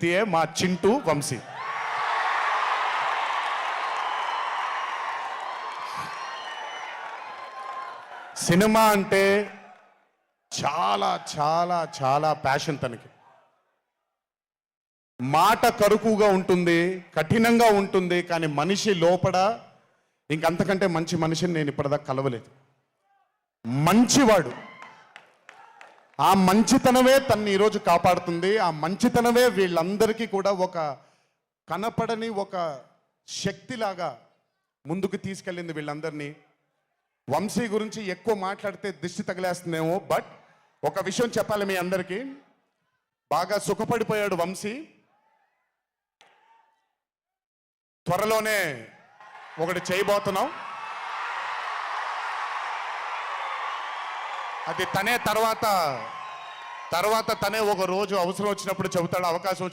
వ్యక్తియే మా చింటూ వంశీ. సినిమా అంటే చాలా చాలా చాలా ప్యాషన్ తనకి. మాట కరుకుగా ఉంటుంది, కఠినంగా ఉంటుంది, కానీ మనిషి లోపల ఇంకంతకంటే మంచి మనిషిని నేను ఇప్పటిదాకా కలవలేదు. మంచివాడు. ఆ మంచితనమే తన్ని ఈరోజు కాపాడుతుంది. ఆ మంచితనమే వీళ్ళందరికీ కూడా ఒక కనపడని ఒక శక్తిలాగా ముందుకు తీసుకెళ్ళింది వీళ్ళందరినీ. వంశీ గురించి ఎక్కువ మాట్లాడితే దిష్టి తగిలేస్తుందేమో, బట్ ఒక విషయం చెప్పాలి మీ అందరికీ. బాగా సుఖపడిపోయాడు వంశీ. త్వరలోనే ఒకటి చేయబోతున్నాం. అది తనే తర్వాత తనే ఒక రోజు అవసరం వచ్చినప్పుడు చెబుతాడు, అవకాశం